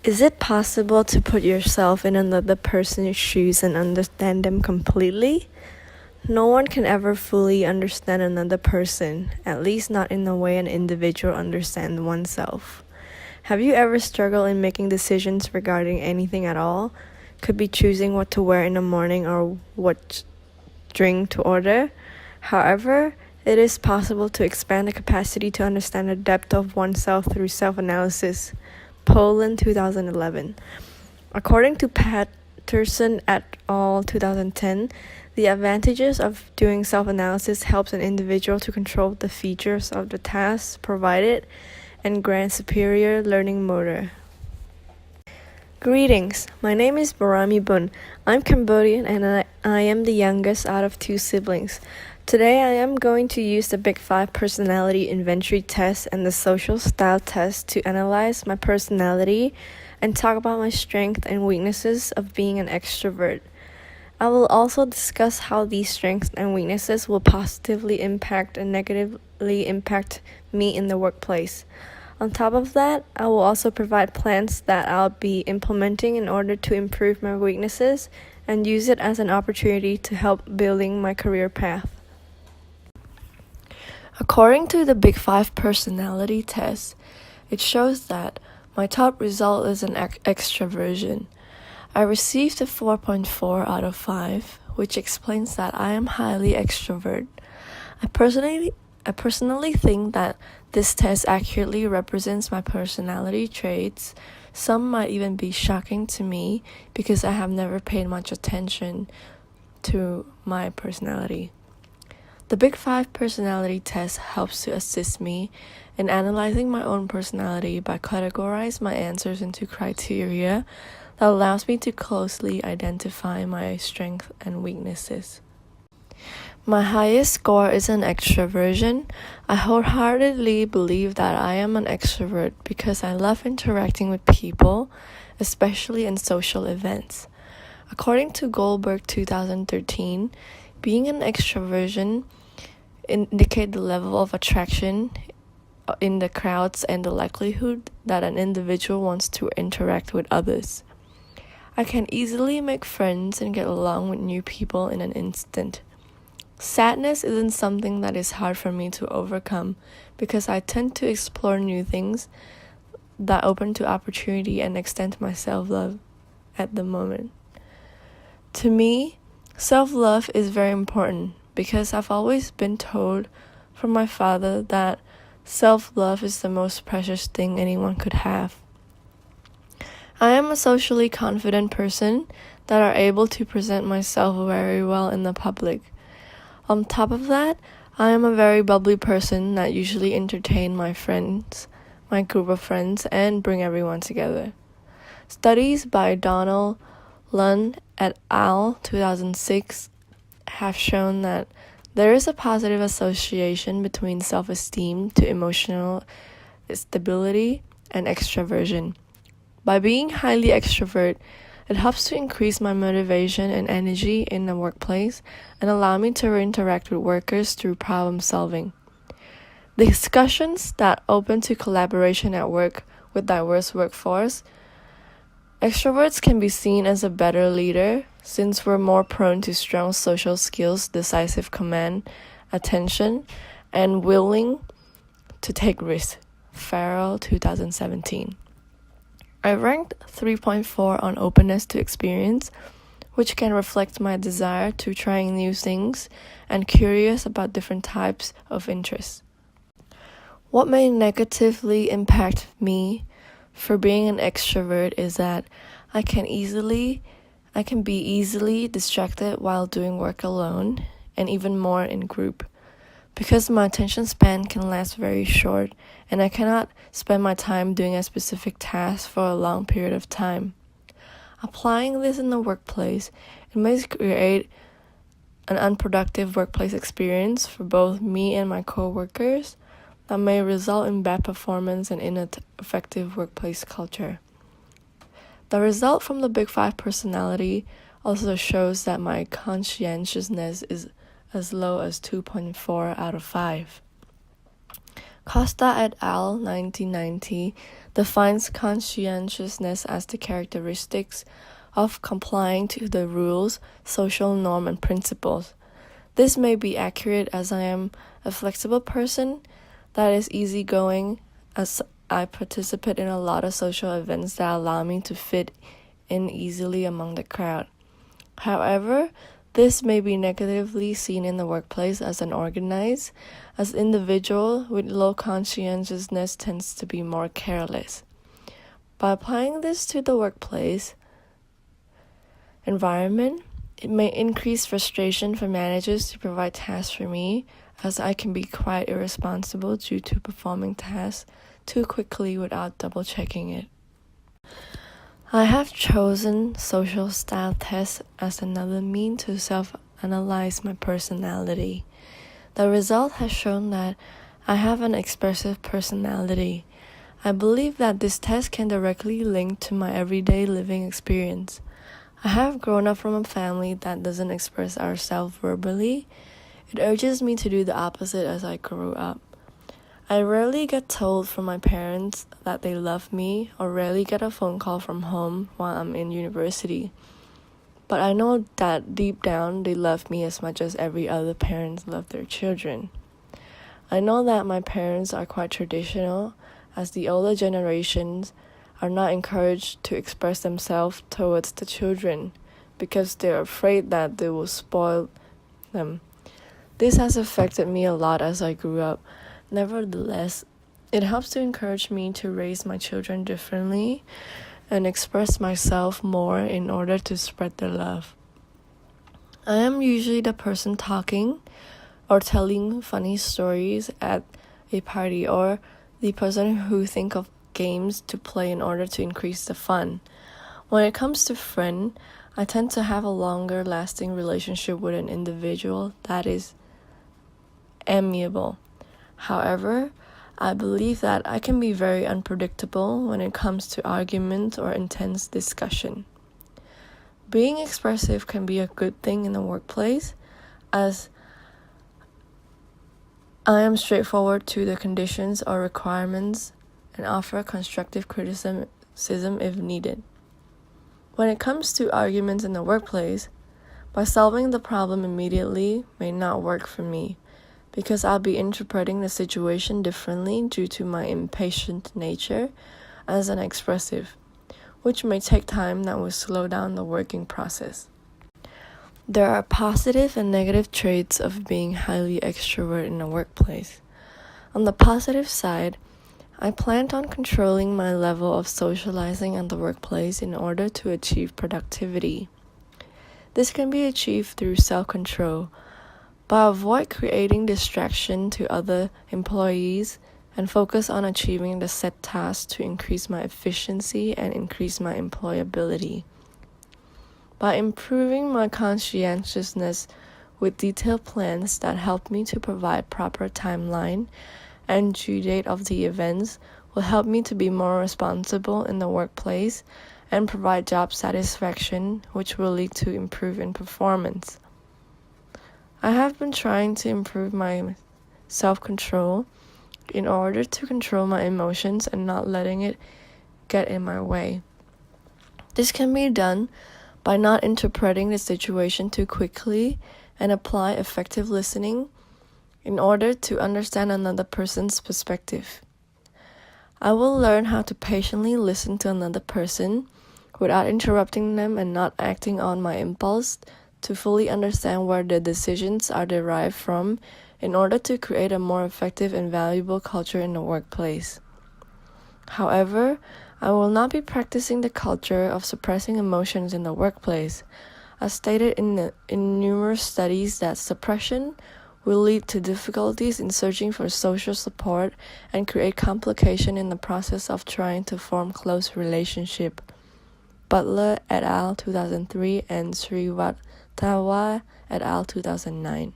Is it possible to put yourself in another person's shoes and understand them completely? No one can ever fully understand another person, at least not in the way an individual understands oneself. Have you ever struggled in making decisions regarding anything at all? Could be choosing what to wear in the morning or what drink to order. However, it is possible to expand the capacity to understand the depth of oneself through self-analysis. Poland 2011. According to Patterson et al. 2010, the advantages of doing self-analysis helps an individual to control the features of the tasks provided and grant superior learning motor. Greetings, my name is Barami Bun. I'm Cambodian and I am the youngest out of two siblings. Today I am going to use the Big Five personality inventory test and the social style test to analyze my personality and talk about my strengths and weaknesses of being an extrovert. I will also discuss how these strengths and weaknesses will positively impact and negatively impact me in the workplace. On top of that, I will also provide plans that I'll be implementing in order to improve my weaknesses and use it as an opportunity to help building my career path. According to the Big Five personality test, it shows that my top result is an extroversion. I received a 4.4 out of 5, which explains that I am highly extrovert. I personally think that this test accurately represents my personality traits. Some might even be shocking to me because I have never paid much attention to my personality. The Big Five personality test helps to assist me in analyzing my own personality by categorizing my answers into criteria that allows me to closely identify my strengths and weaknesses. My highest score is an extroversion. I wholeheartedly believe that I am an extrovert because I love interacting with people, especially in social events. According to Goldberg 2013, being an extroversion indicates the level of attraction in the crowds and the likelihood that an individual wants to interact with others. I can easily make friends and get along with new people in an instant. Sadness isn't something that is hard for me to overcome because I tend to explore new things that open to opportunity and extend my self-love at the moment. To me, self-love is very important because I've always been told from my father that self-love is the most precious thing anyone could have. I am a socially confident person that are able to present myself very well in the public. On top of that, I am a very bubbly person that usually entertain my friends, my group of friends, and bring everyone together. Studies by Donald Lund et al. 2006 have shown that there is a positive association between self-esteem to emotional stability and extroversion. By being highly extrovert, it helps to increase my motivation and energy in the workplace and allow me to interact with workers through problem solving. The discussions that open to collaboration at work with diverse workforce, extroverts can be seen as a better leader since we're more prone to strong social skills, decisive command, attention, and willing to take risks. Farrell 2017. I ranked 3.4 on openness to experience, which can reflect my desire to trying new things and curious about different types of interests. What may negatively impact me for being an extrovert is that I can be easily distracted while doing work alone and even more in group. Because my attention span can last very short and I cannot spend my time doing a specific task for a long period of time. Applying this in the workplace, it may create an unproductive workplace experience for both me and my coworkers that may result in bad performance and ineffective workplace culture. The result from the Big Five personality also shows that my conscientiousness is as low as 2.4 out of 5. Costa et al. 1990 defines conscientiousness as the characteristics of complying to the rules, social norm, and principles. This may be accurate as I am a flexible person that is easygoing, as I participate in a lot of social events that allow me to fit in easily among the crowd. However, this may be negatively seen in the workplace as unorganized, as individual with low conscientiousness tends to be more careless. By applying this to the workplace environment, it may increase frustration for managers to provide tasks for me, as I can be quite irresponsible due to performing tasks too quickly without double-checking it. I have chosen social style tests as another means to self-analyze my personality. The result has shown that I have an expressive personality. I believe that this test can directly link to my everyday living experience. I have grown up from a family that doesn't express ourselves verbally. It urges me to do the opposite as I grew up. I rarely get told from my parents that they love me, or rarely get a phone call from home while I'm in university. But I know that deep down they love me as much as every other parent loves their children. I know that my parents are quite traditional, as the older generations are not encouraged to express themselves towards the children because they're afraid that they will spoil them. This has affected me a lot as I grew up. Nevertheless, it helps to encourage me to raise my children differently and express myself more in order to spread the love. I am usually the person talking or telling funny stories at a party, or the person who think of games to play in order to increase the fun. When it comes to friend, I tend to have a longer lasting relationship with an individual that is amiable. However, I believe that I can be very unpredictable when it comes to argument or intense discussion. Being expressive can be a good thing in the workplace, as I am straightforward to the conditions or requirements and offer constructive criticism if needed. When it comes to arguments in the workplace, by solving the problem immediately may not work for me, because I'll be interpreting the situation differently due to my impatient nature as an expressive, which may take time that will slow down the working process. There are positive and negative traits of being highly extrovert in a workplace. On the positive side, I planned on controlling my level of socializing at the workplace in order to achieve productivity. This can be achieved through self-control, but avoid creating distraction to other employees and focus on achieving the set tasks to increase my efficiency and increase my employability. By improving my conscientiousness with detailed plans that help me to provide proper timeline and due date of the events will help me to be more responsible in the workplace and provide job satisfaction, which will lead to improvement in performance. I have been trying to improve my self-control in order to control my emotions and not letting it get in my way. This can be done by not interpreting the situation too quickly and apply effective listening in order to understand another person's perspective. I will learn how to patiently listen to another person without interrupting them and not acting on my impulse to fully understand where the decisions are derived from in order to create a more effective and valuable culture in the workplace. However, I will not be practicing the culture of suppressing emotions in the workplace, as stated in numerous studies that suppression will lead to difficulties in searching for social support and create complication in the process of trying to form close relationship. Butler et al. 2003 and Srivatsawa et al. 2009.